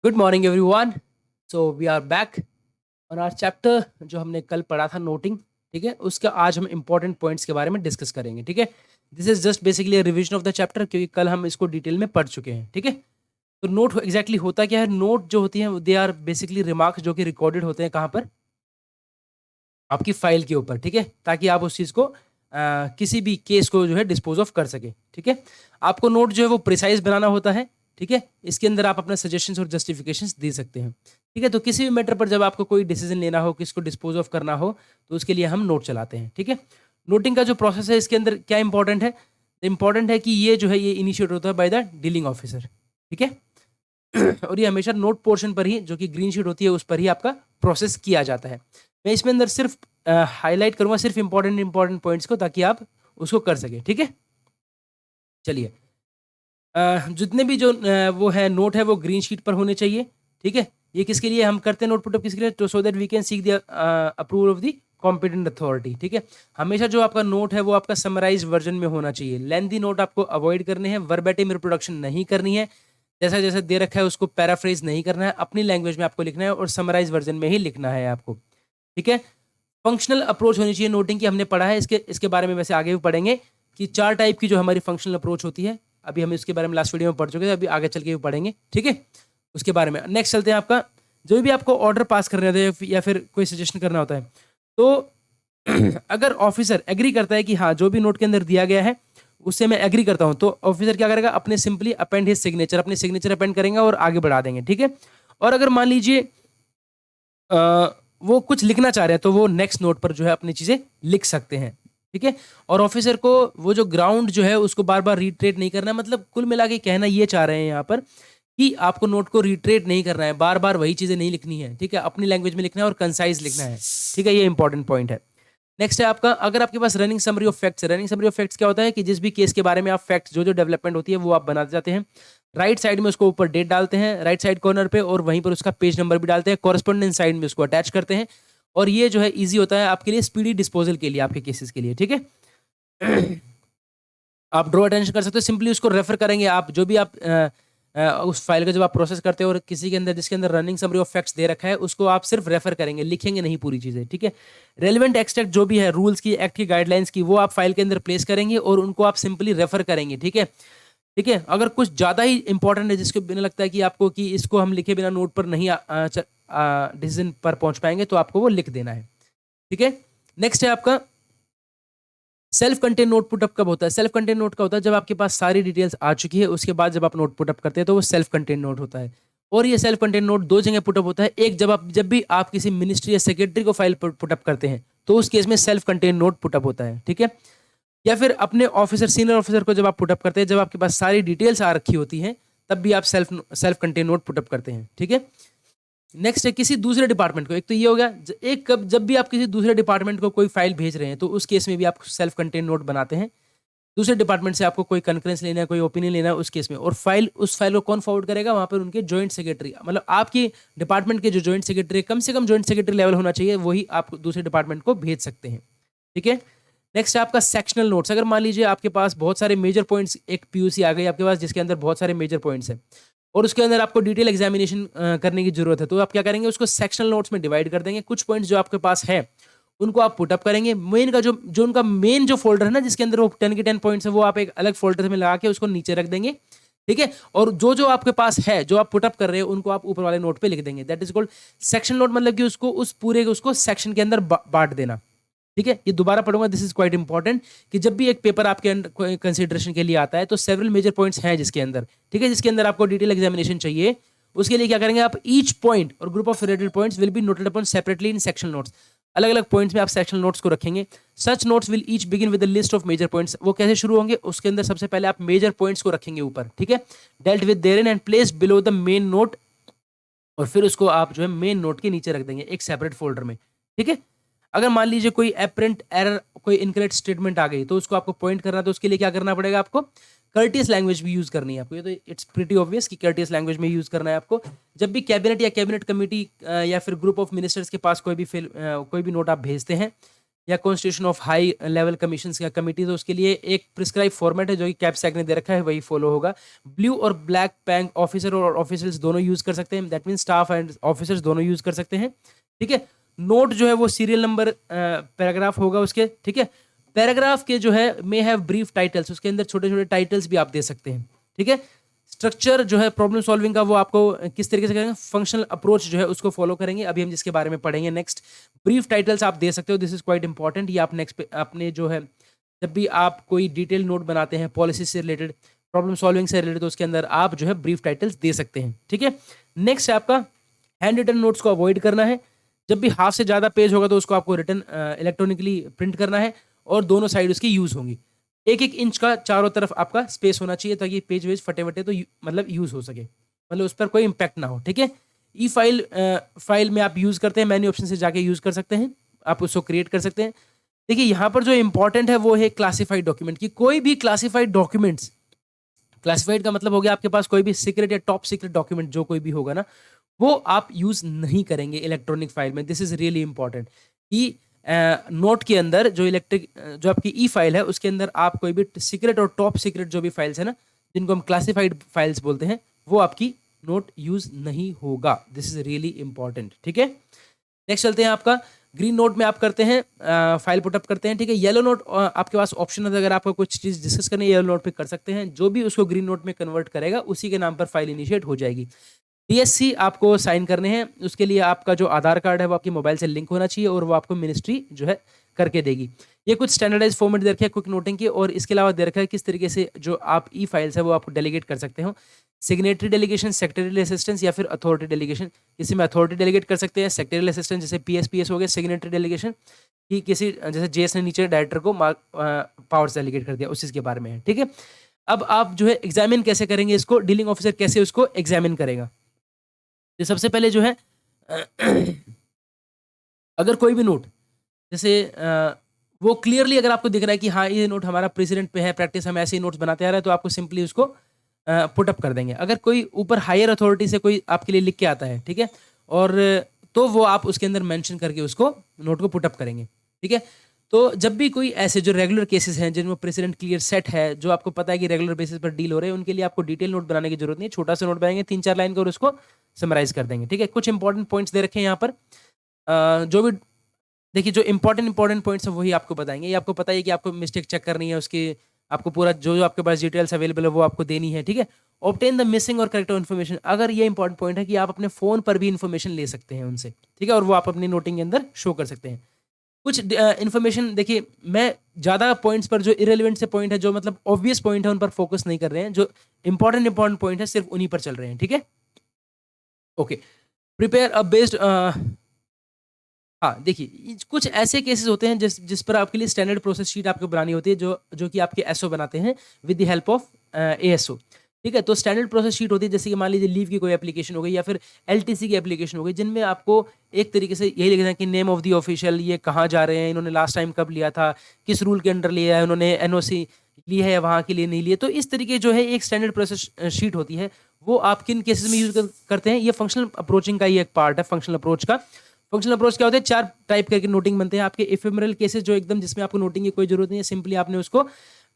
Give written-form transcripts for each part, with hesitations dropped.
Good morning everyone. So we are back on our chapter जो हमने कल पढ़ा था नोटिंग। ठीक है, उसका आज हम इंपॉर्टेंट पॉइंट्स के बारे में डिस्कस करेंगे। ठीक है, this is just basically revision of the chapter, क्योंकि कल हम इसको डिटेल में पढ़ चुके हैं। ठीक है, तो नोट एग्जैक्टली होता क्या है? नोट जो होती है दे आर बेसिकली रिमार्क्स जो कि रिकॉर्डेड होते हैं कहाँ पर? आपकी फाइल के ऊपर। ठीक है, ताकि आप उस चीज़ को किसी भी केस को जो है डिस्पोज ऑफ कर सके। ठीक है, आपको नोट जो है वो प्रिसाइज बनाना होता है। ठीक है, इसके अंदर आप अपना सजेशंस और जस्टिफिकेशंस दे सकते हैं। ठीक है, तो किसी भी मैटर पर जब आपको कोई डिसीजन लेना हो, किसको डिस्पोज ऑफ करना हो, तो उसके लिए हम नोट चलाते हैं। ठीक है, नोटिंग का जो प्रोसेस है इसके अंदर क्या इंपॉर्टेंट है? इंपॉर्टेंट है कि ये जो है ये इनिशिएट होता है बाय द डीलिंग ऑफिसर। ठीक है, और ये हमेशा नोट पोर्शन पर ही, जो कि ग्रीन शीट होती है, उस पर ही आपका प्रोसेस किया जाता है। मैं इसमें अंदर सिर्फ हाईलाइट करूंगा सिर्फ इंपॉर्टेंट पॉइंट्स को, ताकि आप उसको कर सके। ठीक है, चलिए, जितने भी जो वो है नोट है वो ग्रीन शीट पर होने चाहिए। ठीक है, ये किसके लिए हम करते हैं नोट पुटअप? किसके लिए? तो so that we can seek the approval of the competent authority. ठीक है, हमेशा जो आपका नोट है वो आपका समराइज वर्जन में होना चाहिए। लेंथी नोट आपको अवॉइड करने हैं, वर्बेटिम रिप्रोडक्शन नहीं करनी है, जैसा जैसा दे रखा है उसको पैराफ्रेज नहीं करना है, अपनी लैंग्वेज में आपको लिखना है और समराइज वर्जन में ही लिखना है आपको। ठीक है, फंक्शनल अप्रोच होनी चाहिए नोटिंग की, हमने पढ़ा है इसके बारे में, वैसे आगे भी पढ़ेंगे कि 4 टाइप की जो हमारी फंक्शनल अप्रोच होती है। अभी हम इसके बारे में लास्ट वीडियो में पढ़ चुके हैं, अभी आगे चल के भी पढ़ेंगे। ठीक है, उसके बारे में नेक्स्ट चलते हैं। आपका जो भी आपको ऑर्डर पास करने होते हैं या फिर कोई सजेशन करना होता है, तो अगर ऑफिसर एग्री करता है कि हाँ जो भी नोट के अंदर दिया गया है उससे मैं एग्री करता हूं, तो ऑफिसर क्या करेगा? अपने सिंपली अपेंड हिज सिग्नेचर, अपने सिग्नेचर अपेंड करेंगे और आगे बढ़ा देंगे। ठीक है, और अगर मान लीजिए वो कुछ लिखना चाह रहे हैं, तो वो नेक्स्ट नोट पर जो है अपनी चीजें लिख सकते हैं। ठीक है, और ऑफिसर को वो जो ग्राउंड जो है उसको बार बार रिट्रेट नहीं करना है। मतलब कुल मिला के कहना ये चाह रहे हैं यहाँ पर कि आपको नोट को रिट्रेट नहीं करना है, बार बार वही चीजें नहीं लिखनी है। ठीक है, अपनी लैंग्वेज में लिखना है और कंसाइज लिखना है। ठीक है, ये इंपॉर्टेंट पॉइंट है। नेक्स्ट है आपका, अगर आपके पास रनिंग समरी ऑफ फैक्ट्स है। रनिंग समरी ऑफ फैक्ट्स क्या होता है कि जिस भी केस के बारे में आप फैक्ट्स जो जो डेवलपमेंट होती है वो आप बनाते जाते हैं। राइट साइड में उसको ऊपर डेट डालते हैं, राइट साइड कॉर्नर पे, और वहीं पर उसका पेज नंबर भी डालते हैं, कॉरेस्पॉन्डेंस साइड में उसको अटैच करते हैं। और ये जो है इजी होता है आपके लिए स्पीडी डिस्पोजल के लिए, आपके केसेस के लिए। ठीक है, आप ड्रॉ अटेंशन कर सकते हो, सिंपली उसको रेफर करेंगे। आप जो भी आप उस फाइल का जब आप प्रोसेस करते हो और किसी के अंदर जिसके अंदर रनिंग समरी ऑफ फैक्ट्स दे रखा है, उसको आप सिर्फ रेफर करेंगे, लिखेंगे नहीं पूरी चीजें। ठीक है, रेलिवेंट एक्सट्रैक्ट जो भी है रूल्स की, एक्ट की, गाइडलाइंस की, वो आप फाइल के अंदर प्लेस करेंगे और उनको आप सिंपली रेफर करेंगे। ठीक है, ठीक है, अगर कुछ ज्यादा ही इंपॉर्टेंट है जिसको बिना लगता है कि आपको कि इसको हम लिखे बिना नोट पर नहीं डिसीजन पर पहुंच पाएंगे, तो आपको वो लिख देना है। ठीक है, नेक्स्ट है आपका सेल्फ कंटेन नोट पुटअप कब होता है? सेल्फ कंटेन नोट का होता है जब आपके पास सारी डिटेल्स आ चुकी है, उसके बाद जब आप नोट पुटअप करते हैं तो वो सेल्फ कंटेन नोट होता है। और ये सेल्फ कंटेन नोट दो जगह पुटअप होता है। एक, जब भी आप किसी मिनिस्ट्री या सेक्रेटरी को फाइल पुटअप करते हैं तो उस केस में सेल्फ कंटेन नोट पुटअप होता है। ठीक है, या फिर अपने ऑफिसर, सीनियर ऑफिसर को जब आप पुटअप करते हैं, जब आपके पास सारी डिटेल्स आ रखी होती हैं, तब भी आप सेल्फ कंटेन नोट पुटअप करते हैं। ठीक है, नेक्स्ट है किसी दूसरे डिपार्टमेंट को। एक तो ये हो गया, एक कब जब भी आप किसी दूसरे डिपार्टमेंट को कोई फाइल भेज रहे हैं, तो उस केस में भी आप सेल्फ कंटेन नोट बनाते हैं। दूसरे डिपार्टमेंट से आपको कोई कन्फ्रेंस लेना है, कोई ओपिनियन लेना है उस केस में, और उस फाइल को कौन फॉरवर्ड करेगा? वहां पर उनके जॉइंट सेक्रेटरी, मतलब आपकी डिपार्टमेंट के जो जॉइंट सेक्रेटरी, कम से कम जॉइंट सेक्रेटरी लेवल होना चाहिए, वही आप दूसरे डिपार्टमेंट को भेज सकते हैं। ठीक है, नेक्स्ट है आपका सेक्शनल नोट्स। अगर मान लीजिए आपके पास बहुत सारे मेजर पॉइंट्स, एक पीयूसी आ गई आपके पास जिसके अंदर बहुत सारे मेजर पॉइंट्स हैं और उसके अंदर आपको डिटेल एग्जामिनेशन करने की जरूरत है, तो आप क्या करेंगे? उसको सेक्शनल नोट्स में डिवाइड कर देंगे। कुछ पॉइंट्स जो आपके पास है उनको आप पुटअप करेंगे। मेन का जो उनका मेन जो फोल्डर है ना, जिसके अंदर वो 10 के 10 पॉइंट्स है, वो आप एक अलग फोल्डर में लगा के उसको नीचे रख देंगे। ठीक है, और जो जो आपके पास है, जो आप पुटअप कर रहे हैं, उनको आप ऊपर वाले नोट पे लिख देंगे। That is called section note. मतलब कि उसको उस पूरे उसको सेक्शन के अंदर बांट देना। ठीक है, ये दोबारा पढ़ूंगा, दिस इज क्वाइट इंपॉर्टेंट, कि जब भी एक पेपर आपके अंदर कंसिडरेशन के लिए आता है तो सेवरल मेजर पॉइंट्स हैं जिसके अंदर, ठीक है, जिसके अंदर आपको डिटेल एग्जामिनेशन चाहिए, उसके लिए क्या करेंगे आप? ईच पॉइंट और group of related points will be noted upon separately in section notes. अलग अलग पॉइंट्स में आप सेक्शन नोट्स को रखेंगे। Such notes will each begin with the list of major points. वो कैसे शुरू होंगे? उसके अंदर सबसे पहले आप मेजर पॉइंट्स को रखेंगे ऊपर। ठीक है, dealt with therein and place below the main note, और फिर उसको आप जो है मेन नोट के नीचे रख देंगे एक सेपरेट फोल्डर में। ठीक है, अगर मान लीजिए कोई एपरेंट एरर, कोई इनकरेक्ट स्टेटमेंट आ गई, तो उसको आपको पॉइंट करना है, तो उसके लिए क्या करना पड़ेगा आपको? कर्टियस लैंग्वेज भी यूज करनी है आपको। ये तो इट्स प्रीटी ऑब्वियस कि कर्टियस लैंग्वेज में यूज करना है आपको। जब भी कैबिनेट या कैबिनेट कमेटी या फिर ग्रुप ऑफ मिनिस्टर्स के पास कोई भी नोट आप भेजते हैं, या constitution of high level commission या कमिटी, तो उसके लिए एक प्रिस्क्राइब फॉर्मेट है जो कि कैप्सैक ने दे रखा है, वही फॉलो होगा। ब्लू और ब्लैक बैंक ऑफिसर और ऑफिसर्स दोनों यूज कर सकते हैं, that mean staff and officers दोनों यूज कर सकते हैं। ठीक है, नोट जो है वो सीरियल नंबर पैराग्राफ होगा उसके। ठीक है, पैराग्राफ के जो है मे हैव ब्रीफ टाइटल्स, उसके अंदर छोटे छोटे टाइटल्स भी आप दे सकते हैं। ठीक है, स्ट्रक्चर जो है प्रॉब्लम सॉल्विंग का वो आपको किस तरीके से करेंगे, फंक्शनल अप्रोच जो है उसको फॉलो करेंगे, अभी हम जिसके बारे में पढ़ेंगे नेक्स्ट। ब्रीफ टाइटल्स आप दे सकते हो, दिस इज क्वाइट इंपॉर्टेंट। ये आप नेक्स्ट अपने जो है जब भी आप कोई डिटेल नोट बनाते हैं पॉलिसी से रिलेटेड, प्रॉब्लम सॉल्विंग से रिलेटेड, तो उसके अंदर आप जो है ब्रीफ टाइटल्स दे सकते हैं। ठीक है, नेक्स्ट है आपका हैंड रिटन नोट्स को अवॉइड करना है। जब भी हाफ से ज़्यादा पेज होगा तो उसको आपको रिटन इलेक्ट्रॉनिकली प्रिंट करना है, और दोनों साइड उसकी यूज़ होंगी। 1-1 इंच का चारों तरफ आपका स्पेस होना चाहिए ताकि पेज वेज फटे वटे तो मतलब यूज़ हो सके, मतलब उस पर कोई इम्पैक्ट ना हो। ठीक है, ई फाइल फाइल में आप यूज़ करते हैं, मेन्यू ऑप्शन से जाके यूज़ कर सकते हैं, आप उसको क्रिएट कर सकते हैं। देखिए यहाँ पर जो इंपॉर्टेंट है वो है क्लासिफाइड डॉक्यूमेंट की। कोई भी क्लासिफाइड डॉक्यूमेंट्स, क्लासिफाइड का मतलब हो गया आपके पास कोई भी सीक्रेट या टॉप सीक्रेट डॉक्यूमेंट जो कोई भी होगा ना, वो आप यूज़ नहीं करेंगे इलेक्ट्रॉनिक फाइल में। दिस इज रियली इंपॉर्टेंट कि नोट के अंदर जो जो आपकी ई फाइल है उसके अंदर आप कोई भी सीक्रेट और टॉप सीक्रेट जो भी फाइल्स है ना, जिनको हम क्लासिफाइड फाइल्स बोलते हैं, वो आपकी नोट यूज़ नहीं होगा। This is really important. ठीक है, नेक्स्ट चलते हैं आपका ग्रीन नोट में आप करते हैं फाइल पुटअप करते हैं। ठीक है, येलो नोट आपके पास ऑप्शन है, अगर आपको कुछ चीज़ डिस्कस करनी है येलो नोट पे कर सकते हैं, जो भी उसको ग्रीन नोट में कन्वर्ट करेगा उसी के नाम पर फाइल इनिशिएट हो जाएगी। DSC आपको साइन करने हैं, उसके लिए आपका जो आधार कार्ड है वो आपके मोबाइल से लिंक होना चाहिए, और वो आपको मिनिस्ट्री जो है करके देगी। ये कुछ स्टैंडर्डाइज फॉर्मेट दे रखे हैं क्विक नोटिंग के, और इसके अलावा दे रखा है किस तरीके से जो आप ई फाइल्स है वो आप डेलीगेट कर सकते हो। सिग्नेटरी डेलीगेशन, सेक्रेटरी असिस्टेंस या फिर अथॉरिटी डेलीगेशन। किसी में अथॉरिटी डेलीगेट कर सकते हैं, सेक्रेटरी असिस्टेंट जैसे PSPS हो गया, सिग्नेटरी डेलीगेशन कि किसी जैसे JS ने नीचे डायरेक्टर को पावर्स डेलीगेट कर दिया, उस चीज़ के बारे में है। ठीक है, अब आप जो है एग्जामिन कैसे करेंगे इसको, डीलिंग ऑफिसर कैसे उसको एग्जामिन करेगा। तो सबसे पहले जो है अगर कोई भी नोट जैसे वो क्लियरली अगर आपको दिख रहा है कि हाँ ये नोट हमारा प्रेसिडेंट पे है, प्रैक्टिस हम ऐसे ही नोट्स बनाते आ रहे हैं, तो आपको सिंपली उसको पुटअप कर देंगे। अगर कोई ऊपर हायर अथॉरिटी से कोई आपके लिए लिख के आता है, ठीक है, और तो वो आप उसके अंदर मेंशन करके उसको नोट को पुटअप करेंगे। ठीक है, तो जब भी कोई ऐसे जो रेगुलर केसेस हैं जिनमें प्रेसिडेंट क्लियर सेट है, जो आपको पता है कि रेगुलर बेसिस पर डील हो रहे हैं, उनके लिए आपको डिटेल नोट बनाने की जरूरत नहीं है। छोटा सा नोट बनाएंगे 3-4 लाइन का और उसको समराइज कर देंगे। ठीक है, कुछ इंपॉर्टेंट पॉइंट्स दे रखे हैं यहाँ पर, जो भी देखिए जो इंपॉर्टेंट पॉइंट्स हैं वही आपको बताएंगे। ये आपको पता है कि आपको मिस्टेक चेक करनी है, उसकी आपको पूरा जो जो आपके पास डिटेल्स अवेलेबल है वो आपको देनी है। ठीक है, ऑब्टेन द मिसिंग और करेक्ट इन्फॉर्मेशन, अगर ये इंपॉर्टेंट पॉइंट है कि आप अपने फ़ोन पर भी इन्फॉर्मेशन ले सकते हैं उनसे। ठीक है, और वो आप अपनी नोटिंग के अंदर शो कर सकते हैं। कुछ इन्फॉर्मेशन देखिए, मैं ज़्यादा पॉइंट्स पर जो इरेलीवेंट से पॉइंट है, जो मतलब ऑब्वियस पॉइंट है, उन पर फोकस नहीं कर रहे हैं। जो इंपॉर्टेंट पॉइंट है सिर्फ उन्हीं पर चल रहे हैं। ठीक है, ओके, प्रिपेयर अ बेस्ड हाँ, देखिए कुछ ऐसे केसेस होते हैं जिस पर आपके लिए स्टैंडर्ड प्रोसेस शीट आपको बनानी होती है, जो जो कि आपके एसओ बनाते हैं with the help of ASO. ठीक है, तो स्टैंडर्ड प्रोसेस शीट होती है, जैसे कि मान लीजिए लीव की कोई एप्लीकेशन हो गई या फिर एलटीसी की एप्लीकेशन हो गई, जिनमें आपको एक तरीके से यही लिखना है कि नेम ऑफ द ऑफिशियल, ये कहाँ जा रहे हैं, इन्होंने लास्ट टाइम कब लिया था, किस रूल के अंडर लिया है, उन्होंने एनओसी ली है या वहाँ के लिए नहीं लिए। तो इस तरीके जो है एक स्टैंडर्ड प्रोसेस शीट होती है, वो आप किन केसेस में यूज करते हैं। ये फंक्शनल अप्रोचिंग का ही एक पार्ट है। फंक्शनल अप्रोच का, फंक्शनल अप्रोच क्या होता है, 4 टाइप करके नोटिंग बनते हैं आपके। इफेमरल केसेस जो एकदम जिसमें आपको नोटिंग की कोई जरूरत नहीं है, सिंपली आपने उसको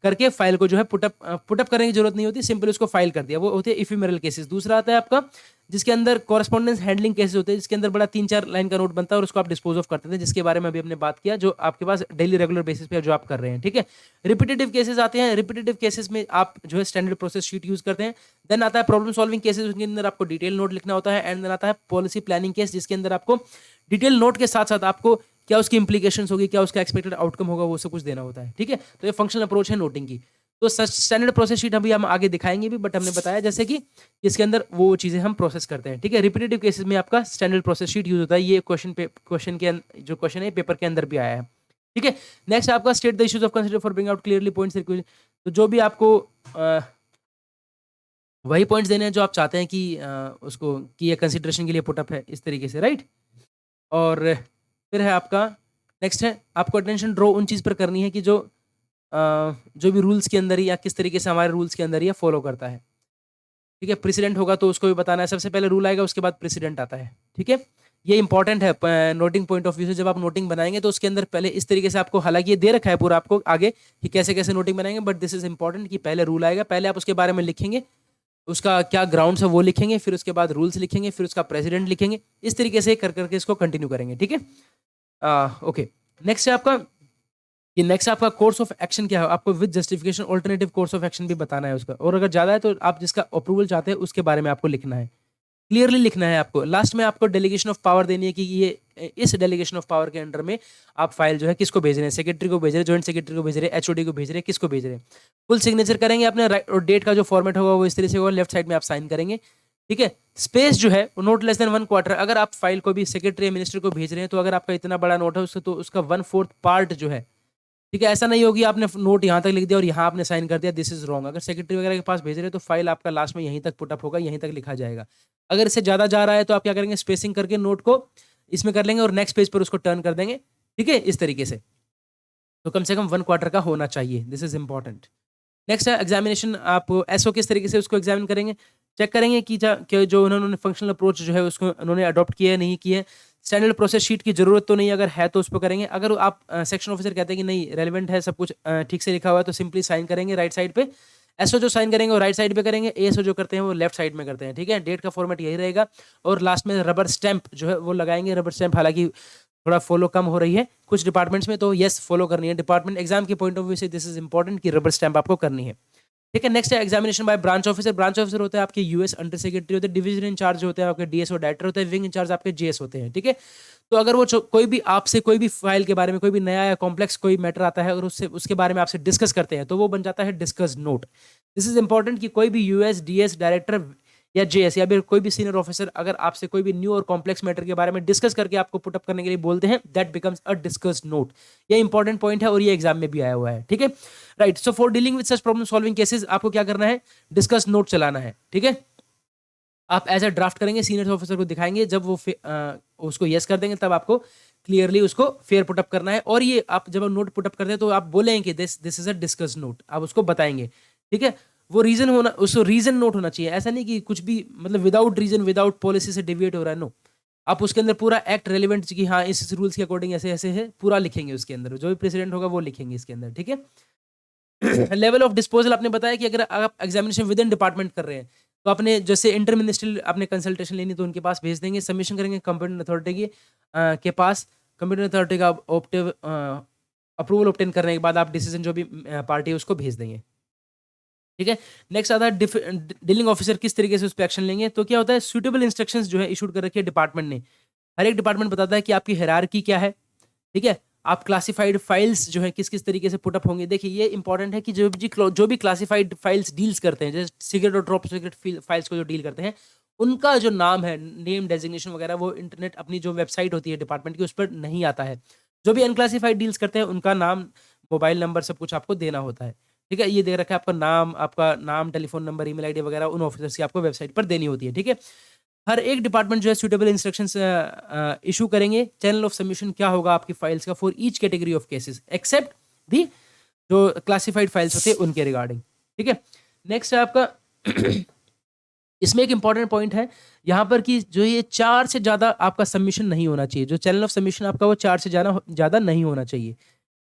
करके फाइल को जो है पुटअप करने की जरूरत नहीं होती, सिंपली उसको फाइल कर दिया, वो होते हैं इफेमरल केसेस। दूसरा आता है आपका जिसके अंदर कॉरेस्पॉन्डेंस हैंडलिंग केसेस होते हैं, जिसके अंदर बड़ा 3-4 लाइन का नोट बनता है और उसको आप डिस्पोज ऑफ करते हैं, जिसके बारे में अभी हमने बात किया, जो आपके पास डेली रेगुलर बेसिस पे जो आप कर रहे हैं। ठीक है, रिपीटेटिव केसेस आते हैं, रिपीटेटिव केसेस में आप जो है स्टैंडर्ड प्रोसेस शीट यूज करते हैं। देन आता है प्रॉब्लम सॉल्विंग केसेस, उसके अंदर आपको डिटेल नोट लिखना होता है। एंड देन आता है पॉलिसी प्लानिंग केस, जिसके अंदर आपको डिटेल नोट के साथ साथ आपको क्या उसकी इंप्लीकेशंस होगी, क्या उसका एक्सपेक्टेड आउटकम होगा, वो सब कुछ देना होता है। ठीक है, तो ये फंक्शनल अप्रोच है नोटिंग की। तो स्टैंडर्ड प्रोसेस शीट अभी हम आगे दिखाएंगे भी, बट हमने बताया जैसे कि इसके अंदर वो चीज़ें हम प्रोसेस करते हैं। ठीक है, रिपीटेटिव केसेस में आपका स्टैंडर्ड प्रोसेस शीट यूज होता है। ये क्वेश्चन के जो क्वेश्चन है पेपर के अंदर भी आया है। ठीक है, नेक्स्ट आपका state the issues of consider for bring out clearly points. तो जो भी आपको वही पॉइंट्स देने हैं जो आप चाहते हैं कि उसको कि ये कंसिडरेशन के लिए पुटअप है, इस तरीके से, राइट। और फिर है आपका नेक्स्ट है आपको अटेंशन ड्रॉ उन चीज़ पर करनी है कि जो भी रूल्स के अंदर ही या किस तरीके से हमारे रूल्स के अंदर ही फॉलो करता है। ठीक है, प्रेसिडेंट होगा तो उसको भी बताना है, सबसे पहले रूल आएगा उसके बाद प्रेसिडेंट आता है। ठीक है, ये इंपॉर्टेंट है नोटिंग पॉइंट ऑफ व्यू से। जब आप नोटिंग बनाएंगे तो उसके अंदर पहले इस तरीके से आपको, हालांकि ये दे रखा है पूरा आपको आगे कि कैसे कैसे नोटिंग बनाएंगे, बट दिस इज इंपॉर्टेंट कि पहले रूल आएगा, पहले आप उसके बारे में लिखेंगे, उसका क्या ग्राउंड्स है वो लिखेंगे, फिर उसके बाद रूल्स लिखेंगे, फिर उसका प्रेसिडेंट लिखेंगे, इस तरीके से कर करके इसको कंटिन्यू करेंगे, ठीक है। ओके, नेक्स्ट है आपका, ये नेक्स्ट आपका कोर्स ऑफ एक्शन क्या है, आपको with justification alternative course of action भी बताना है उसका, और अगर ज़्यादा है तो आप जिसका अप्रूवल चाहते हैं उसके बारे में आपको लिखना है, क्लियरली लिखना है आपको। लास्ट में आपको डेलीगेशन ऑफ पावर देनी है कि ये इस डेलीगेशन ऑफ पावर के अंडर में आप फाइल जो है किसको भेज रहे हैं, सेक्रेटरी को भेज रहे हैं, जॉइंट सेक्रेटरी को भेज रहे हैं, एचओडी को भेज रहे हैं, किसको भेज रहे हैं। फुल सिग्नेचर करेंगे अपने, राइट, और डेट का जो फॉर्मेट होगा वो इस तरह से होगा, लेफ्ट साइड में आप साइन करेंगे, ठीक है। स्पेस जो है नोट लेस देन 1/4, अगर आप फाइल को भी सेक्रेटरी या मिनिस्टर को भेज रहे हैं तो अगर आपका इतना बड़ा नोट है उससे तो उसका 1/4 पार्ट जो है, ठीक है। ऐसा नहीं होगी आपने नोट यहाँ तक लिख दिया और यहाँ आपने साइन कर दिया, दिस इज रॉन्ग। अगर सेक्रेटरी वगैरह के पास भेज रहे हैं तो फाइल आपका लास्ट में यहीं तक पुटअप होगा, यहीं तक लिखा जाएगा। अगर इससे ज़्यादा जा रहा है तो आप क्या करेंगे, स्पेसिंग करके नोट को इसमें कर लेंगे और नेक्स्ट पेज पर उसको टर्न कर देंगे, ठीक है, इस तरीके से। तो कम से कम 1/4 का होना चाहिए, दिस इज इंपॉर्टेंट। नेक्स्ट है एग्जामिनेशन, आप एसओ किस तरीके से उसको एग्जामिन करेंगे, चेक करेंगे कि जो उन्होंने फंक्शनल अप्रोच जो है उसको उन्होंने अडॉप्ट किया है नहीं किया है। स्टैंडर्ड प्रोसेस शीट की जरूरत तो नहीं, अगर है तो उस पर करेंगे। अगर आप सेक्शन ऑफिसर कहते हैं कि नहीं रेलिवेंट है, सब कुछ ठीक से लिखा हुआ है, तो सिंपली साइन करेंगे राइट साइड पे। एसओ जो साइन करेंगे वो राइट साइड पे करेंगे, एएसओ जो करते हैं वो लेफ्ट साइड में करते हैं, ठीक है। डेट का फॉर्मेट यही रहेगा और लास्ट में रबर स्टैंप जो है वो लगाएंगे। रबर स्टैंप हालांकि थोड़ा फॉलो कम हो रही है कुछ डिपार्टमेंट्स में, तो यस फॉलो करनी है। डिपार्टमेंट एग्जाम के पॉइंट ऑफ व्यू से दिस इज इंपॉर्टेंट कि रबर स्टैंप आपको करनी है, ठीक है। नेक्स्ट है examination by branch officer. Branch officer होते हैं आपके यूएस अंडर सेक्रेटरी होते हैं, डिवीजन इंचार्ज होते हैं आपके डीएसओ डायरेक्टर होते हैं, विंग इंचार्ज आपके जीएस होते हैं, ठीक है। तो अगर वो कोई भी आपसे कोई भी फाइल के बारे में कोई भी नया या कॉम्प्लेक्स कोई मैटर आता है और उससे उसके बारे में आपसे डिस्कस करते हैं तो वो बन जाता है discuss note. This is important कि कोई भी यूएस डीएस डायरेक्टर या जेएस या फिर कोई भी सीनियर ऑफिसर अगर आपसे कोई भी न्यू और कॉम्प्लेक्स मैटर के बारे में डिस्कस करके आपको पुटअप करने के लिए बोलते हैं, that becomes a discuss note. ये इंपॉर्टेंट पॉइंट है और ये एग्जाम में भी आया हुआ है, ठीक है, right. So for dealing with such problem solving cases आपको क्या करना है, डिस्कस नोट चलाना है, ठीक है। आप एज अ ड्राफ्ट करेंगे, सीनियर ऑफिसर को दिखाएंगे, जब वो उसको यस कर देंगे तब आपको क्लियरली उसको फेयर पुटअप करना है। और ये आप जब नोट पुटअप करते हैं तो आप बोलेंगे कि this is a discuss note, आप उसको बताएंगे, ठीक है। वो रीजन होना, उसको रीजन नोट होना चाहिए, ऐसा नहीं कि कुछ भी मतलब विदाउट रीजन विदाउट पॉलिसी से डिविएट हो रहा है, नो। आप उसके अंदर पूरा एक्ट रेलिवेंट कि हाँ इस रूल्स के अकॉर्डिंग ऐसे ऐसे है पूरा लिखेंगे, उसके अंदर जो भी प्रेसिडेंट होगा वो लिखेंगे इसके अंदर, ठीक है। लेवल ऑफ डिस्पोजल आपने बताया कि अगर आप एग्जामिनेशन विद इन डिपार्टमेंट कर रहे हैं तो आपने जैसे इंटर मिनिस्ट्रियल आपने कंसल्टेशन लेनी तो उनके पास भेज देंगे, सबमिशन करेंगे कंप्यूटर अथॉरिटी के पास। कंप्यूटर अथॉरिटी का अप्रूवल ऑब्टेन करने के बाद आप डिसीजन जो भी पार्टी है उसको भेज देंगे, ठीक है। नेक्स्ट आता है डीलिंग ऑफिसर किस तरीके से उस पर एक्शन लेंगे। तो क्या होता है, सुटेबल इंस्ट्रक्शंस जो है इशूड कर रखी है डिपार्टमेंट ने। हर एक डिपार्टमेंट बताता है कि आपकी हायरार्की क्या है, ठीक है। आप क्लासिफाइड फाइल्स जो है किस किस तरीके से पुटअप होंगे। देखिए ये इंपॉर्टेंट है कि जो भी क्लासिफाइड फाइल्स डील्स करते हैं, जैसे सीक्रेट और टॉप सीक्रेट फाइल्स को जो डील करते हैं, उनका जो नाम है, नेम डेजिग्नेशन वगैरह, वो इंटरनेट अपनी जो वेबसाइट होती है डिपार्टमेंट की उस पर नहीं आता है। जो भी अनक्लासिफाइड डील्स करते हैं उनका नाम, मोबाइल नंबर, सब कुछ आपको देना होता है, ठीक है। ये दे रखा है आपका नाम, टेलीफोन नंबर, ईमेल आईडी वगैरह उन ऑफिसर्स की आपको वेबसाइट पर देनी होती है, ठीक है। हर एक डिपार्टमेंट जो है सुटेबल इंस्ट्रक्शंस इशू करेंगे। चैनल ऑफ सबमिशन क्या होगा आपकी फाइल्स का for each category of cases except the जो क्लासिफाइड फाइल्स होते हैं उनके रिगार्डिंग, ठीक है। नेक्स्ट है आपका इसमें एक इंपॉर्टेंट पॉइंट है यहाँ पर कि जो ये 4 से ज़्यादा आपका सबमिशन नहीं होना चाहिए, जो चैनल ऑफ सबमिशन आपका वो 4 से ज़्यादा नहीं होना चाहिए,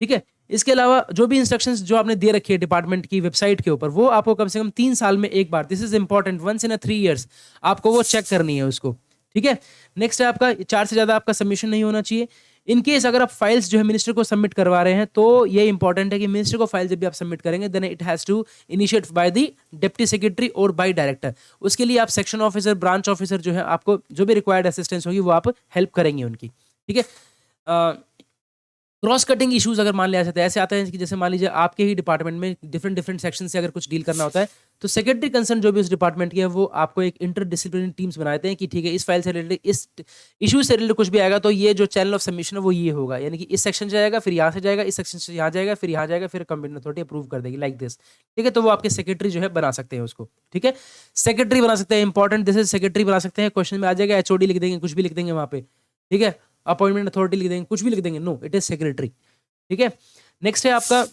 ठीक है। इसके अलावा जो भी इंस्ट्रक्शंस जो आपने दे रखी है डिपार्टमेंट की वेबसाइट के ऊपर, वो आपको कम से कम 3 साल में एक बार, this is important, once in 3 years आपको वो चेक करनी है उसको, ठीक है। नेक्स्ट है आपका 4 से ज़्यादा आपका सबमिशन नहीं होना चाहिए। इन केस अगर आप फाइल्स जो है मिनिस्टर को सबमिट करवा रहे हैं तो ये इंपॉर्टेंट है कि मिनिस्टर को फाइल जब भी आप सबमिट करेंगे then it has to initiate by the deputy secretary और बाय डायरेक्टर। उसके लिए आप सेक्शन ऑफिसर, ब्रांच ऑफिसर जो है आपको जो भी रिक्वायर्ड असिस्टेंस होगी वो आप हेल्प करेंगे उनकी, ठीक है। क्रॉस कटिंग इश्यूज अगर मान लिया जाता है, ऐसे आते हैं कि जैसे मान लीजिए आपके ही डिपार्टमेंट में डिफरेंट सेक्शन से अगर कुछ डील करना होता है तो सेक्रेटरी कंसर्न जो भी उस डिपार्टमेंट की है वो आपको एक इंटर डिसिप्लिनरी टीम्स बनाते हैं कि ठीक है इस फाइल से रिलेटेड, इस इशू से रिलेटेड कुछ भी आएगा तो ये जो चैनल ऑफ सबमिशन है वो ये होगा, यानी कि इस सेक्शन से जाएगा, फिर यहाँ से जाएगा, इस सेक्शन से यहाँ जाएगा, फिर यहाँ जाएगा, फिर कंप्यूटर अथॉरिटी अप्रूव कर देगी, लाइक दिस, ठीक है। तो वो आपके सेक्रेटरी जो है बना सकते हैं उसको, ठीक है। सेक्रेटरी बना सकते हैं, इंपॉर्टेंट दिस इज सेक्रेटरी बना सकते हैं, क्वेश्चन में आ जाएगा एचओडी लिख देंगे, कुछ भी लिख देंगे वहाँ पे, ठीक है। अपॉइंटमेंट अथॉरिटी लिख देंगे, कुछ भी लिख देंगे, नो इट इज सेक्रेटरी, ठीक है। नेक्स्ट है आपका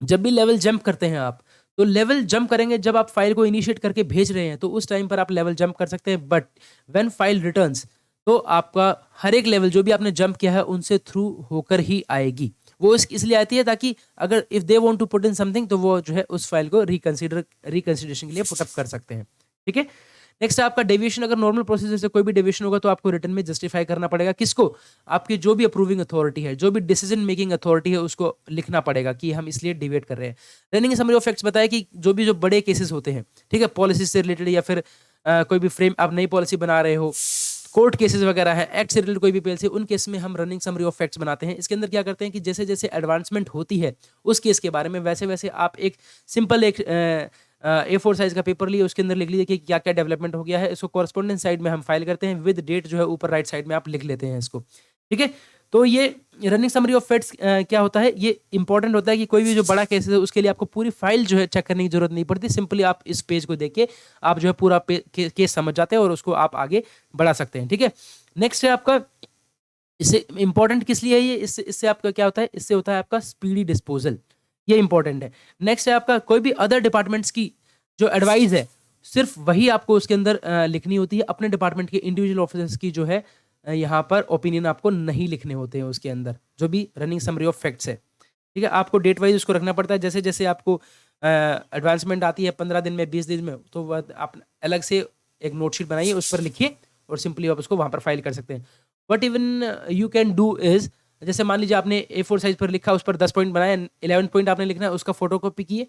जब भी लेवल जंप करते हैं आप, तो लेवल जंप करेंगे जब आप फाइल को इनिशिएट करके भेज रहे हैं तो उस टाइम पर आप लेवल जंप कर सकते हैं, बट व्हेन फाइल रिटर्न्स तो आपका हर एक लेवल जो भी आपने जंप किया है उनसे थ्रू होकर ही आएगी। वो इसलिए आती है ताकि अगर if they want to put in something तो वो जो है उस फाइल को रिकंसिडरेशन के लिए पुटअप कर सकते हैं। ठीक है। नेक्स्ट आपका डेविएशन, अगर नॉर्मल प्रोसीजर से कोई भी डेविएशन होगा तो आपको रिटर्न में जस्टिफाई करना पड़ेगा। किसको? आपकी जो भी अप्रूविंग अथॉरिटी है, जो भी डिसीजन मेकिंग अथॉरिटी है, उसको लिखना पड़ेगा कि हम इसलिए डिवेट कर रहे हैं। रनिंग समरी ऑफ फैक्ट्स बताया कि जो बड़े केसेस होते हैं, ठीक है, पॉलिसी से रिलेटेड या फिर कोई भी फ्रेम आप नई पॉलिसी बना रहे हो, कोर्ट केसेस वगैरह है, एक्ट से रिलेटेड कोई भी पॉलिसी, उन केस में हम रनिंग समरी ऑफ फैक्ट्स बनाते हैं। इसके अंदर क्या करते हैं कि जैसे जैसे एडवांसमेंट होती है उस केस के बारे में, वैसे वैसे आप एक सिंपल एक A4 साइज का पेपर लिए, उसके अंदर लिख लीजिए कि क्या क्या डेवलपमेंट हो गया है। इसको कॉरेस्पॉन्डेंस साइड में हम फाइल करते हैं, विद डेट जो है ऊपर राइट साइड में आप लिख लेते हैं इसको। ठीक है। तो ये रनिंग समरी ऑफ फैक्ट्स क्या होता है, ये इंपॉर्टेंट होता है कि कोई भी जो बड़ा केस है उसके लिए आपको पूरी फाइल जो है चेक करने की जरूरत नहीं पड़ती। सिंपली आप इस पेज को देख के आप जो है पूरा केस समझ जाते हैं और उसको आप आगे बढ़ा सकते हैं। ठीक है। नेक्स्ट है आपका, इससे इंपॉर्टेंट किस लिए है ये, इससे आपका क्या होता है, इससे होता है आपका स्पीडी डिस्पोजल, ये इंपॉर्टेंट है। नेक्स्ट है आपका, कोई भी अदर डिपार्टमेंट्स की जो एडवाइस है सिर्फ वही आपको उसके अंदर लिखनी होती है। अपने डिपार्टमेंट के इंडिविजुअल ऑफिसर्स की जो है यहाँ पर ओपिनियन आपको नहीं लिखने होते हैं उसके अंदर, जो भी रनिंग समरी ऑफ फैक्ट्स है। ठीक है। आपको डेट वाइज उसको रखना पड़ता है। जैसे जैसे आपको एडवांसमेंट आती है 15 दिन में, 20 दिन में, तो वह आप अलग से एक नोटशीट बनाइए, उस पर लिखिए और सिंपली आप उसको वहाँ पर फाइल कर सकते हैं। What even you can do is, जैसे मान लीजिए आपने A4 साइज पर लिखा, उस पर 10 पॉइंट बनाया, 11 पॉइंट आपने लिखना है, उसका फोटो कॉपी किए,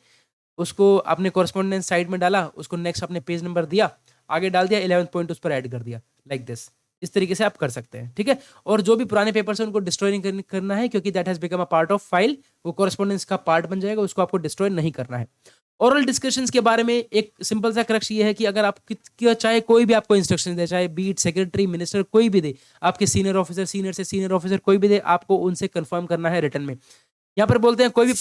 उसको आपने कॉरेस्पॉन्डेंस साइड में डाला, उसको नेक्स्ट आपने पेज नंबर दिया, आगे डाल दिया, 11 पॉइंट उस पर ऐड कर दिया, लाइक दिस। इस तरीके से आप कर सकते हैं। ठीक है। और जो भी पुराने पेपर्स हैं उनको डिस्ट्रॉय नहीं करना है, क्योंकि that has become a part of file, वो कॉरेस्पॉन्डेंस का पार्ट बन जाएगा, उसको आपको डिस्ट्रॉय नहीं करना है। ओरल डिस्कशंस के बारे में एक सिंपल सा क्रक्स ये है कि अगर आप चाहे कोई भी आपको इंस्ट्रक्शन दे, चाहे बीट सेक्रेटरी, मिनिस्टर, कोई भी दे, आपके सीनियर ऑफिसर, सीनियर से सीनियर ऑफिसर कोई भी दे, आपको उनसे कंफर्म करना है रिटर्न में। यहाँ पर बोलते हैं कोई भी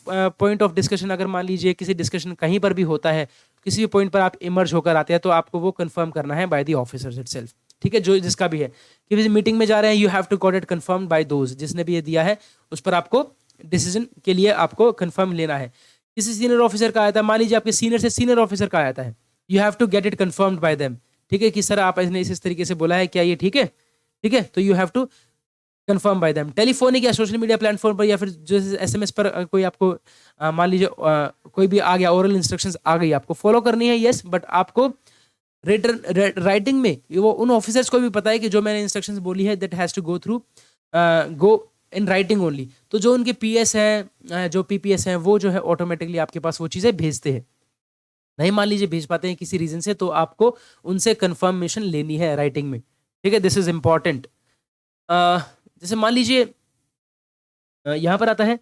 पॉइंट ऑफ डिस्कशन, अगर मान लीजिए किसी डिस्कशन कहीं पर भी होता है, किसी भी पॉइंट पर आप इमर्ज होकर आते हैं, तो आपको वो कंफर्म करना है बाय द ऑफिसर्स इटसेल्फ। ठीक है। जो जिसका भी है, किसी मीटिंग में जा रहे हैं, you have to got it confirm by those, जिसने भी ये दिया है उस पर आपको डिसीजन के लिए आपको कंफर्म लेना है। किसी सीनियर ऑफिसर का आया था, मान लीजिए आपके सीनियर से सीनियर ऑफिसर का आया है, you have to get it confirmed by them. ठीक है, कि सर आप इसने इस तरीके से बोला है, क्या ये ठीक है? ठीक है, तो you have to confirm by them. Telephonic या सोशल मीडिया प्लेटफॉर्म पर या फिर जो SMS पर कोई आपको मान लीजिए कोई भी आ गया, ओरल इंस्ट्रक्शंस आ गई, आपको फॉलो करनी है, यस, बट आपको राइटिंग में वो उन ऑफिसर्स को भी पता है कि जो मैंने इंस्ट्रक्शंस बोली है that has to go through go in writing only. तो जो उनके PS हैं, जो PPS हैं, वो जो है ऑटोमेटिकली आपके पास वो चीज़ें भेजते हैं। नहीं मान लीजिए भेज पाते हैं किसी रीजन से, तो आपको उनसे कंफर्मेशन लेनी है राइटिंग में। ठीक है, दिस इज इंपॉर्टेंट। जैसे मान लीजिए यहाँ पर आता है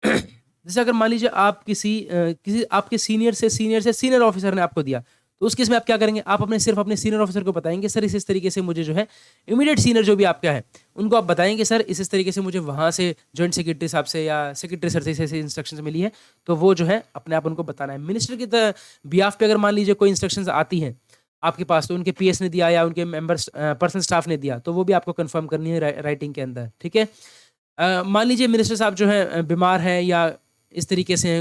जैसे अगर मान लीजिए आप किसी आपके सीनियर से सीनियर ऑफिसर ने आपको दिया, तो उस केस में आप क्या करेंगे, आप सिर्फ अपने सीनियर ऑफिसर को बताएंगे, सर इस तरीके से मुझे जो है इमीडिएट सीनियर जो भी आपका है उनको आप बताएंगे, सर इस तरीके से मुझे वहाँ से जॉइंट सेक्रेटरी साहब से या सेक्रेटरी सर से ऐसे इंस्ट्रक्शंस मिली है, तो वो जो है अपने आप उनको बताना है। मिनिस्टर के बिहाफ पे अगर मान लीजिए कोई इंस्ट्रक्शंस आती हैं आपके पास, तो उनके PS ने दिया या उनके मेंबर्स पर्सनल स्टाफ ने दिया, तो वो भी आपको कंफर्म करनी है राइटिंग के अंदर। ठीक है। मान लीजिए मिनिस्टर साहब जो है बीमार हैं या इस तरीके से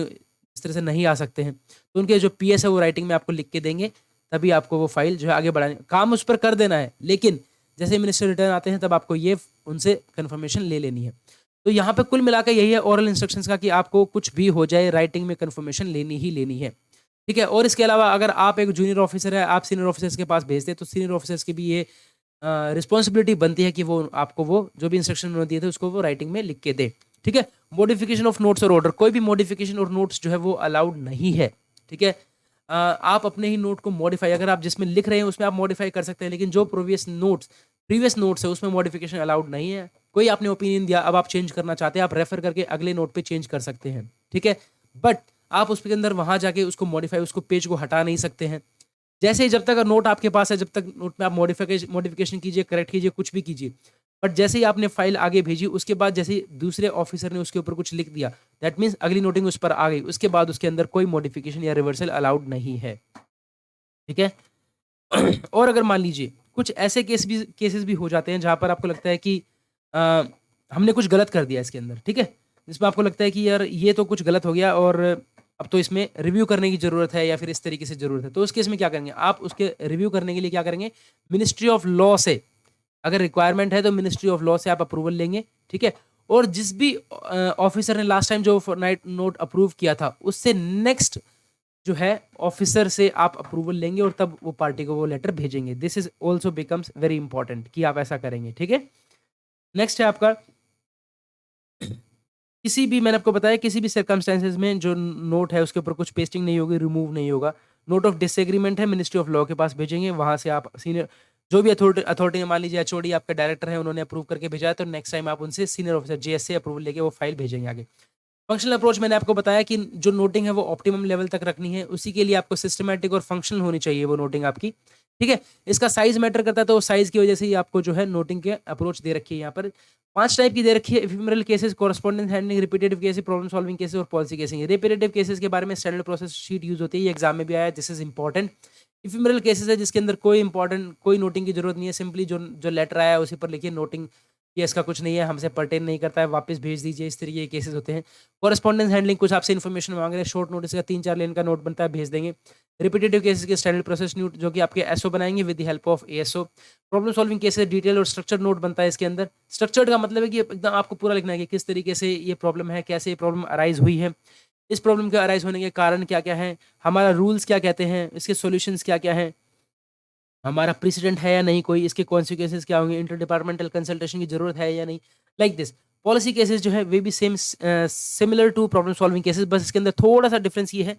इस तरह से नहीं आ सकते हैं, तो उनके जो PS है वो राइटिंग में आपको लिख के देंगे, तभी आपको वो फाइल जो है आगे बढ़ाने काम उस पर कर देना है। लेकिन जैसे मिनिस्टर रिटर्न आते हैं तब आपको ये उनसे कंफर्मेशन ले लेनी है। तो यहाँ पे कुल मिलाकर यही है ओरल इंस्ट्रक्शंस का, कि आपको कुछ भी हो जाए राइटिंग में कंफर्मेशन लेनी ही लेनी है। ठीक है। और इसके अलावा अगर आप एक जूनियर ऑफिसर है, आप सीनियर ऑफिसर्स के पास भेजते हैं, तो सीनियर ऑफिसर्स की भी ये रिस्पॉन्सिबिलिटी बनती है कि वो आपको वो जो भी इंस्ट्रक्शन उन्होंने दिए थे उसको वो राइटिंग में लिख के दे। ठीक है। मॉडिफिकेशन ऑफ नोट्स और ऑर्डर, कोई भी मॉडिफिकेशन और नोट्स जो है वो अलाउड नहीं है। ठीक है। आप अपने ही नोट को मॉडिफाई, अगर आप जिसमें लिख रहे हैं उसमें आप मॉडिफाई कर सकते हैं, लेकिन जो प्रीवियस नोट्स है उसमें मॉडिफिकेशन अलाउड नहीं है। कोई आपने ओपिनियन दिया, अब आप चेंज करना चाहते हैं, आप रेफर करके अगले नोट पे चेंज कर सकते हैं। ठीक है। बट आप उसके अंदर वहां जाके उसको मॉडिफाई, उसको पेज को हटा नहीं सकते हैं। जैसे ही जब तक नोट आपके पास है, जब तक नोट में आप मॉडिफिकेशन कीजिए, करेक्ट कीजिए, कुछ भी कीजिए, बट जैसे ही आपने फाइल आगे भेजी, उसके बाद जैसे ही दूसरे ऑफिसर ने उसके ऊपर कुछ लिख दिया, दैट मीन्स अगली नोटिंग उस पर आ गई, उसके बाद उसके अंदर कोई मॉडिफिकेशन या रिवर्सल अलाउड नहीं है। ठीक है। और अगर मान लीजिए कुछ ऐसे केसेस भी हो जाते हैं जहां पर आपको लगता है कि हमने कुछ गलत कर दिया इसके अंदर, ठीक है, जिसमें आपको लगता है कि यार ये तो कुछ गलत हो गया और अब तो इसमें रिव्यू करने की जरूरत है या फिर इस तरीके से जरूरत है, तो उस केस में क्या करेंगे आप? उसके रिव्यू करने के लिए क्या करेंगे, मिनिस्ट्री ऑफ लॉ से अगर रिक्वायरमेंट है तो मिनिस्ट्री ऑफ लॉ से आप अप्रूवल लेंगे, ठीक है। और जिस भी ऑफिसर ने लास्ट टाइम जो नोट अप्रूव किया था उससे नेक्स्ट जो है ऑफिसर से आप अप्रूवल लेंगे और तब वो पार्टी को वो लेटर भेजेंगे। This is also becomes very important कि आप ऐसा करेंगे, ठीक है। नेक्स्ट है आपका, किसी भी, मैंने आपको बताया किसी भी सर्कमस्टेंसेज में जो नोट है उसके ऊपर कुछ पेस्टिंग नहीं होगी, रिमूव नहीं होगा। नोट ऑफ डिसएग्रीमेंट है, मिनिस्ट्री ऑफ लॉ के पास भेजेंगे, वहां से आप सीनियर जो भी अथॉरिटी मान लीजिए एचओडी आपका डायरेक्टर है, उन्होंने अप्रूव करके भेजा है तो नेक्स्ट टाइम आप उनसे सीनियर ऑफिसर जेएस से अप्रूवल लेके वो फाइल भेजेंगे आगे। फंक्शनल अप्रोच मैंने आपको बताया कि जो नोटिंग है वो ऑप्टिमम लेवल तक रखनी है, उसी के लिए आपको सिस्टमैटिक और फंक्शनल होनी चाहिए वो नोटिंग आपकी, ठीक है। इसका साइज मैटर करता है, तो साइज की वजह से ही आपको जो है नोटिंग के अप्रोच दे रखी है यहाँ पर। 5 टाइप की दे रखी है, ephemeral cases, correspondence handling, repetitive cases, problem solving cases और पॉलिसी केसेस। रिपीटेटिव केसेस के बारे में स्टैंडर्ड प्रोसेस शीट यूज होती है, ये एग्जाम में भी आया है, this is important. Ephemeral cases है जिसके अंदर कोई नोटिंग की जरूरत नहीं है, सिंपली जो जो लेटर आया है उसी पर लिखिए नोटिंग, ये इसका कुछ नहीं है, हमसे पर्टेन नहीं करता है, वापस भेज दीजिए, इस तरीके के केसेस होते हैं। कॉरेस्पॉन्डेंस हैंडलिंग, कुछ आपसे इन्फॉर्मेशन मांग रहे हैं, शॉर्ट नोटिस का 3-4 लाइन का नोट बनता है, भेज देंगे। रिपीटेटिव केसेस के स्टैंडर्ड प्रोसेस नोट जो कि आपके एसओ बनाएंगे with the help of ASO. Problem solving cases detail और स्ट्रक्चर्ड नोट बनता है इसके अंदर। स्ट्रक्चर्ड का मतलब है कि एकदम आपको पूरा लिखना है कि किस तरीके से ये प्रॉब्लम है, कैसे ये प्रॉब्लम अराइज हुई है, इस प्रॉब्लम के अराइज होने के कारण क्या क्या है, हमारा रूल्स क्या कहते हैं, इसके सॉल्यूशंस क्या क्या हैं, हमारा प्रेसिडेंट है या नहीं कोई, इसके कॉन्सिक्वेंसेस क्या होंगे, इंटर डिपार्टमेंटल कंसल्टेशन की जरूरत है या नहीं, लाइक दिस। पॉलिसी केसेस जो है वे भी same similar to problem solving cases, बस इसके अंदर थोड़ा सा डिफरेंस ये है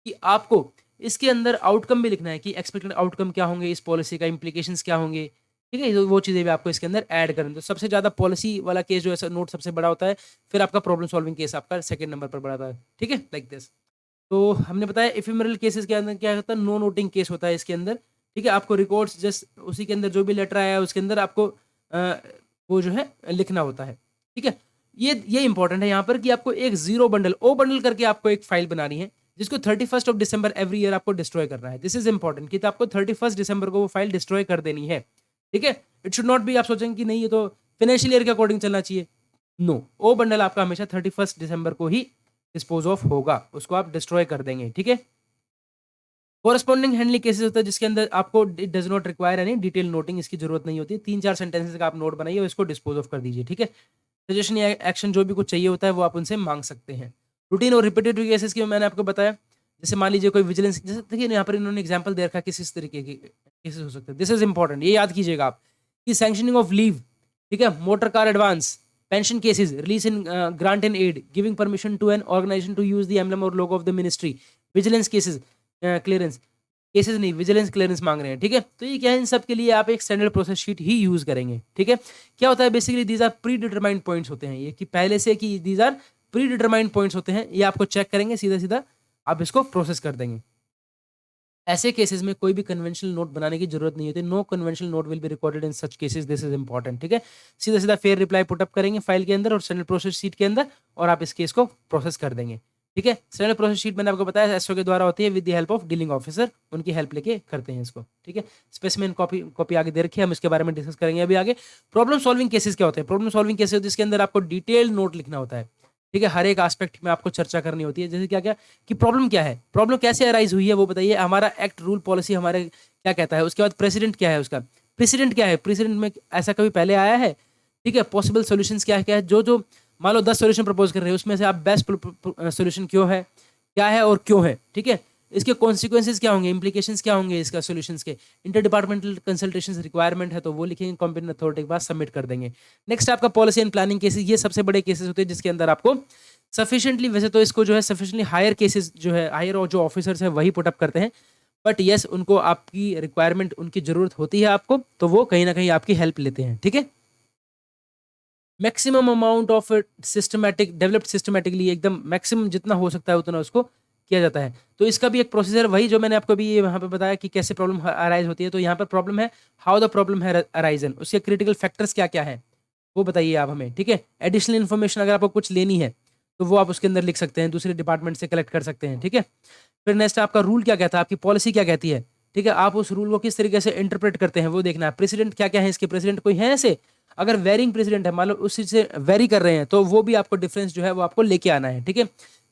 कि आपको इसके अंदर आउटकम भी लिखना है कि एक्सपेक्टेड आउटकम क्या होंगे इस पॉलिसी का, इंप्लीकेशंस क्या होंगे, ठीक है। तो वो चीज़ें भी आपको इसके अंदर ऐड करें। तो सबसे ज़्यादा पॉलिसी वाला केस जो है नोट सबसे बड़ा होता है, फिर आपका प्रॉब्लम सॉल्विंग केस आपका सेकंड नंबर पर बड़ा होता है, ठीक है, लाइक दिस। तो हमने बताया इफेमरल केसेस के अंदर क्या होता है, नो नोटिंग केस होता है इसके अंदर, ठीक है। आपको रिकॉर्ड्स जस्ट उसी के अंदर जो भी लेटर आया है उसके अंदर आपको वो जो है लिखना होता है, ठीक है। ये इंपॉर्टेंट है यहाँ पर कि आपको एक जीरो बंडल ओ बंडल करके आपको एक फाइल बनानी है जिसको 31 ऑफ दिसंबर एवरी ईयर आपको डिस्ट्रॉय करना है। दिस इज इंपॉर्टेंट कि तो आपको 31 दिसंबर को वो फाइल डिस्ट्रॉय कर देनी है, ठीक है। इट शुड नॉट बी आप सोचेंगे कि नहीं ये तो फाइनेंशियल ईयर के अकॉर्डिंग चलना चाहिए, नो, ओ बंडल आपका हमेशा 31 दिसंबर को ही डिस्पोज ऑफ होगा, उसको आप डिस्ट्रॉय कर देंगे, ठीक है। कोरस्पॉन्डिंग हैंडलिंग केसेस होता है जिसके अंदर आपको it does not require any detail noting, इसकी जरूरत नहीं होती है, 3-4 सेंटेंसेस का आप नोट बनाइए और इसको डिस्पोज ऑफ कर दीजिए, ठीक है। सजेशन या एक्शन जो भी कुछ चाहिए होता है वो आप उनसे मांग सकते हैं। रूटीन और रिपीटेटिव केसेस की मैंने आपको बताया, जैसे मान लीजिए कोई विजिलेंस, जैसे देखिए यहाँ पर इन्होंने एग्जाम्पल दे रखा है किस किस तरीके के केसेस हो सकते हैं। दिस इज इंपॉर्टेंट, ये याद कीजिएगा आप कि सैंक्शनिंग ऑफ लीव, ठीक है, motor car advance, pension cases, release in grant and aid, giving permission to an organization to use the emblem or logo of the ministry, vigilance cases, clearance cases नहीं, vigilance clearance मांग रहे हैं, ठीक है। तो ये क्या है, इन सब के लिए आप एक स्टैंडर्ड प्रोसेस शीट ही यूज करेंगे, ठीक है। क्या होता है basically, these are predetermined points होते हैं ये, कि पहले से कि these are predetermined points होते हैं, ये आपको चेक करेंगे, सीधा सीधा आप इसको प्रोसेस कर देंगे। ऐसे केसेस में कोई भी कन्वेंशनल नोट बनाने की जरूरत नहीं होती, no conventional note will be recorded in such cases, this is important, ठीक है। सीधा सीधा फेयर रिप्लाई पुटअप करेंगे फाइल के अंदर और स्टैंडर्ड प्रोसेस शीट के अंदर, और आप इस केस को प्रोसेस कर देंगे, ठीक है। स्टैंडर्ड प्रोसेस शीट मैंने आपको बताया एसओ के द्वारा होती है with the help of dealing officer, उनकी हेल्प लेके करते हैं इसको, ठीक है। स्पेसिमेन कॉपी आगे दे रखी है, हम इसके बारे में डिस्कस करेंगे अभी आगे। प्रॉब्लम सॉल्विंग केसेस क्या होते हैं, प्रॉब्लम सॉल्विंग केसेस जिसके अंदर आपको डिटेल नोट लिखना होता है, ठीक है। हर एक एस्पेक्ट में आपको चर्चा करनी होती है, जैसे क्या क्या कि प्रॉब्लम क्या है, प्रॉब्लम कैसे अराइज हुई है वो बताइए, हमारा एक्ट रूल पॉलिसी हमारे क्या कहता है, उसके बाद प्रेसिडेंट क्या है, उसका प्रेसिडेंट क्या है, प्रेसिडेंट में ऐसा कभी पहले आया है, ठीक है। पॉसिबल सॉल्यूशंस क्या है, क्या है, जो मान लो 10 सॉल्यूशन प्रपोज कर रहे हैं उसमें से आप बेस्ट सॉल्यूशन क्यों है, क्या है और क्यों है, ठीक है। इसके कॉन्सिक्वेंसेज क्या होंगे, इंप्लीकेशंस क्या होंगे इसका सॉल्यूशंस के, इंटर डिपार्टमेंटल कंसल्टेशन रिक्वायरमेंट है तो वो लिखेंगे, कॉम्पिटेंट अथॉरिटी के पास सबमिट कर देंगे। नेक्स्ट आपका पॉलिसी एंड प्लानिंग केसेस, ये सबसे बड़े केसेस होते हैं जिसके अंदर आपको सफिशिएंटली, वैसे तो इसको जो है सफिशिएंटली हायर केसेस जो है, हायर और जो ऑफिसर्स है वही पुटअप करते हैं, बट यस उनको आपकी रिक्वायरमेंट, उनकी जरूरत होती है आपको, तो वो कहीं ना कहीं आपकी हेल्प लेते हैं, ठीक है। Maximum amount of systematic developed systematically, एकदम मैक्सिमम जितना हो सकता है उतना उसको किया जाता है। तो इसका भी एक प्रोसीजर वही जो मैंने आपको भी यहाँ पे बताया कि कैसे प्रॉब्लम अराइज होती है। तो यहाँ पर प्रॉब्लम है, हाउ द प्रॉब्लम है अराइजन, उसके क्रिटिकल फैक्टर्स क्या क्या है वो बताइए आप हमें, ठीक है। एडिशनल इन्फॉर्मेशन अगर आपको कुछ लेनी है तो वो आप उसके अंदर लिख सकते हैं, दूसरे डिपार्टमेंट से कलेक्ट कर सकते हैं, ठीक है। फिर नेक्स्ट आपका रूल क्या कहता है, आपकी पॉलिसी क्या कहती है, ठीक है। आप उस रूल को किस तरीके से इंटरप्रेट करते हैं वो देखना है। प्रेसिडेंट क्या क्या है इसके, प्रेसिडेंट कोई है ऐसे, अगर वेरिंग प्रेसिडेंट है मान लो उसी से वेरी कर रहे हैं तो वो भी आपको डिफरेंस जो है वो आपको लेके आना है, ठीक है।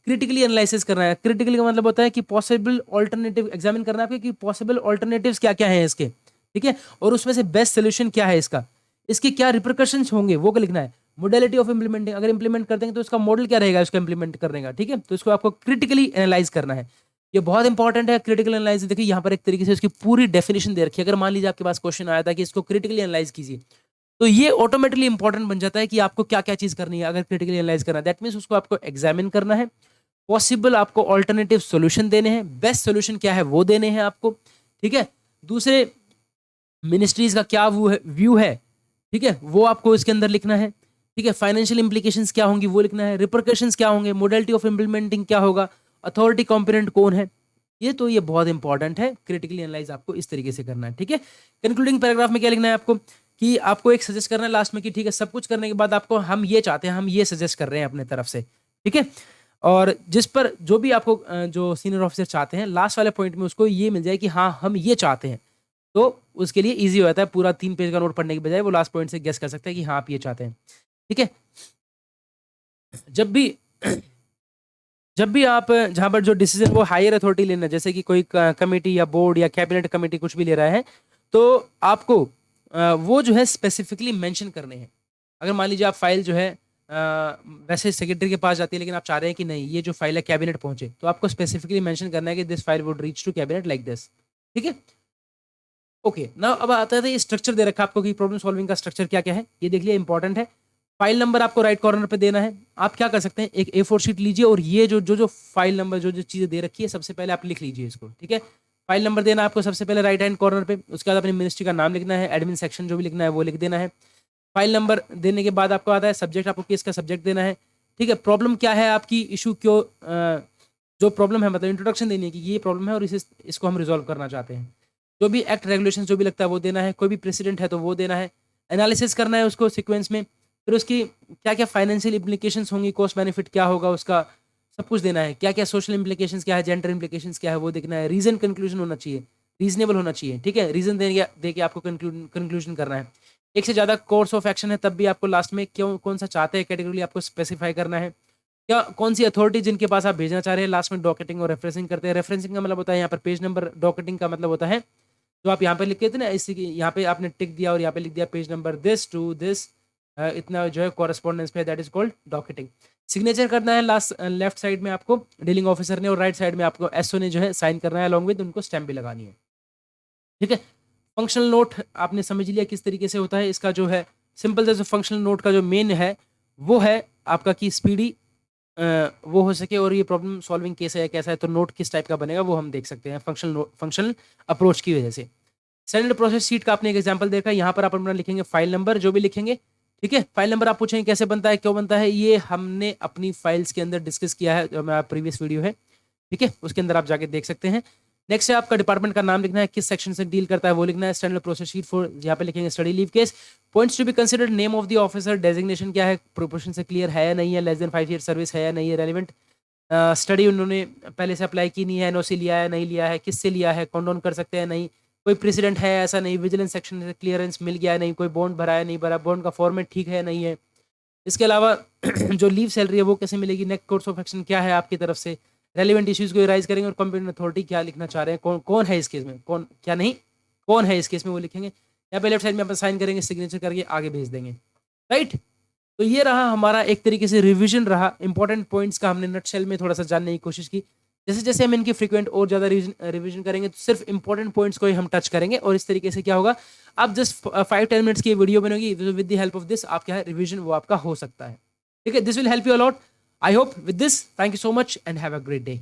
क्रिटिकली एनालिसिस करना है, क्रिटिकली का मतलब होता है कि पॉसिबल ऑल्टरनेटिव एग्जामिन करना है आपके कि पॉसिबल ऑल्टरनेटिव्स क्या क्या है इसके, ठीक है, और उसमें से बेस्ट सोल्यूशन क्या है इसका। इसके क्या रिpercussions होंगे वो क्या लिखना है। मोडेलिटी ऑफ इम्प्लीमेंटिंग, अगर इम्प्लीमेंट कर देंगे तो इसका मॉडल क्या रहेगा इसको इम्प्लीमेंट करने का, ठीक है। तो इसको आपको क्रिटिकली एनालाइज करना है, ये बहुत इंपॉर्टेंट है। क्रिटिकल एनालाइज देखिए यहाँ पर एक तरीके से इसकी पूरी डेफिनेशन दे रखी है। अगर मान लीजिए आपके पास क्वेश्चन आया था कि इसको क्रिटिकली एनालाइज कीजिए, तो ये ऑटोमेटिकली इंपॉर्टेंट बन जाता है कि आपको क्या क्या चीज करनी है अगर क्रिटिकली एनालाइज करना है। दैट मीन्स उसको आपको एग्जामिन करना है, पॉसिबल आपको ऑल्टरनेटिव सोल्यूशन देने हैं, बेस्ट सोल्यूशन क्या है वो देने हैं आपको, ठीक है। दूसरे मिनिस्ट्रीज का क्या व्यू है, ठीक है, वो आपको इसके अंदर लिखना है, ठीक है। फाइनेंशियल इंप्लीकेशंस क्या होंगी वो लिखना है, रिपरकशंस क्या होंगे, मोडेलिटी ऑफ इम्प्लीमेंटिंग क्या होगा, अथॉरिटी कॉम्पोनेंट कौन है, ये बहुत इंपॉर्टेंट है। क्रिटिकली एनालाइज आपको इस तरीके से करना है, ठीक है। कंक्लूडिंग पैराग्राफ में क्या लिखना है आपको कि आपको एक सजेस्ट करना है लास्ट में कि ठीक है सब कुछ करने के बाद आपको हम ये चाहते हैं, हम ये सजेस्ट कर रहे हैं अपने तरफ से, ठीक है। और जिस पर जो भी आपको जो सीनियर ऑफिसर चाहते हैं लास्ट वाले पॉइंट में उसको ये मिल जाए कि हाँ हम ये चाहते हैं, तो उसके लिए ईजी हो जाता है। पूरा 3 पेज का नोट पढ़ने के बजाय वो लास्ट पॉइंट से गेस कर सकता है कि हाँ आप ये चाहते हैं, ठीक है। जब भी जब भी आप जहाँ पर जो डिसीजन वो हायर अथॉरिटी लेना, जैसे कि कोई कमेटी या बोर्ड या कैबिनेट कमेटी कुछ भी ले रहा है, तो आपको वो जो है स्पेसिफिकली मेंशन करने हैं। अगर मान लीजिए आप फाइल जो है वैसे सेक्रेटरी के पास जाती है, लेकिन आप चाह रहे हैं कि नहीं ये जो फाइल है कैबिनेट पहुंचे, तो आपको स्पेसिफिकली मेंशन करना है कि this file would reach to cabinet like this, ठीक है। ओके नाउ अब आता है ये स्ट्रक्चर दे रखा है आपको कि प्रॉब्लम सॉल्विंग का स्ट्रक्चर क्या क्या है, ये देख लिया इंपॉर्टेंट है। फाइल नंबर आपको राइट कॉर्नर पे देना है। आप क्या कर सकते हैं, एक A4 शीट लीजिए और ये जो फाइल नंबर जो चीज़ें दे रखी है सबसे पहले आप लिख लीजिए इसको, ठीक है। फाइल नंबर देना आपको सबसे पहले राइट हैंड कॉर्नर पे, उसके बाद अपनी मिनिस्ट्री का नाम लिखना है, एडमिन सेक्शन जो भी लिखना है वो लिख देना है। फाइल नंबर देने के बाद आपको आता है सब्जेक्ट, आपको केस का सब्जेक्ट देना है, ठीक है। प्रॉब्लम क्या है आपकी, इशू क्यों, जो प्रॉब्लम है मतलब इंट्रोडक्शन देनी है कि ये प्रॉब्लम है और इसको हम रिजॉल्व करना चाहते हैं। जो भी एक्ट रेगुलेशन जो भी लगता है वो देना है, कोई भी प्रेसिडेंट है तो वो देना है, एनालिसिस करना है उसको सीक्वेंस में, फिर उसकी क्या क्या फाइनेंशियल इम्प्लीकेशंस होंगी, कॉस्ट बेनिफिट क्या होगा उसका, सब कुछ देना है। क्या क्या सोशल इम्प्लीकेशंस क्या है, जेंडर इम्प्लीकेशंस क्या है वो देखना है। रीजन कंक्लूजन होना चाहिए, रीजनेबल होना चाहिए, ठीक है। रीजन दे के आपको कंक्लूजन करना है। एक से ज़्यादा कोर्स ऑफ एक्शन है तब भी आपको लास्ट में क्यों कौन सा चाहते हैं कैटेगरी आपको स्पेसिफाई करना है। क्या कौन सी अथॉरिटी जिनके पास आप भेजना चाह रहे हैं, लास्ट में डॉकेटिंग और रेफरेंसिंग करते हैं। रेफरेंसिंग का मतलब होता है यहाँ पर पेज नंबर, डॉकेटिंग का मतलब होता है जो आप यहाँ पे लिखे थे ना, इसी की यहाँ पे आपने टिक दिया और यहाँ पे लिख दिया page number this to this, इतना जो है कॉरेस्पॉन्डेंस पे, that is called docketing. Signature करना है लास्ट लेफ्ट साइड में आपको डीलिंग ऑफिसर ने, और राइट साइड में आपको एसओ ने जो है साइन करना है, अलॉन्ग विद उनको स्टैम्प भी लगानी है, ठीक है। फंक्शनल नोट आपने समझ लिया किस तरीके से होता है। इसका जो है सिंपल जैसे फंक्शनल नोट का जो मेन है वो है आपका कि स्पीडी वो हो सके और ये प्रॉब्लम सॉल्विंग केस है कैसा है, तो नोट किस टाइप का बनेगा वो हम देख सकते हैं फंक्शनल अप्रोच की वजह से। स्टैंडर्ड प्रोसेस शीट का आपने एक एग्जांपल देखा, यहाँ पर आप अपना लिखेंगे फाइल नंबर जो भी लिखेंगे, ठीक है। फाइल नंबर आप पूछेंगे कैसे बनता है, क्यों बनता है, ये हमने अपनी फाइल्स के अंदर डिस्कस किया है, जो मेरा प्रीवियस वीडियो है, ठीक है, उसके अंदर आप जाके देख सकते हैं। नेक्स्ट है आपका डिपार्टमेंट का नाम लिखना है, किस सेक्शन से डील करता है वो लिखना है। स्टैंडर्ड प्रोसेस शीट फॉर, यहाँ पे लिखेंगे study leave case. Points to be considered, name of the officer, designation क्या है, प्रोपोर्शन से क्लियर है या नहीं है, लेस देन 5 ईयर सर्विस है या नहीं है, रेलिवेंट स्टडी उन्होंने पहले से अप्लाई की नहीं है, एनओसी लिया है नहीं लिया है, किससे लिया है, कॉन्डोन कर सकते हैं नहीं, कोई प्रेसिडेंट है ऐसा नहीं, विजिलेंस सेक्शन से क्लियरेंस मिल गया है नहीं, कोई बॉन्ड भरा है नहीं भरा, बॉन्ड का फॉर्मेट ठीक है नहीं है। इसके अलावा जो लीव सैलरी है वो कैसे मिलेगी, नेक्स्ट कोर्स ऑफ एक्शन क्या है आपकी तरफ से, रेलिवेंट इश्यूज को राइज करेंगे, और कॉम्पिटेंट अथॉरिटी क्या लिखना चाह रहे हैं, कौन है इस केस में, कौन क्या नहीं, कौन है इस केस में वो लिखेंगे। यहाँ पे लेफ्ट साइड में आप साइन करेंगे, सिग्नेचर करके आगे भेज देंगे, राइट। तो ये रहा हमारा एक तरीके से रिवीजन रहा, इंपॉर्टेंट पॉइंट्स का हमने नटशेल में थोड़ा सा जानने की कोशिश की। जैसे जैसे हम इनकी फ्रीक्वेंट और ज़्यादा रिवीजन करेंगे तो सिर्फ इंपॉर्टेंट पॉइंट्स को ही हम टच करेंगे, और इस तरीके से क्या होगा, आप जस्ट 5-10 मिनट्स की वीडियो बनेगी, with the help of this आप क्या है रिवीजन वो आपका हो सकता है, ठीक है। This will help you a lot, I hope with this, thank you so much and have a great day.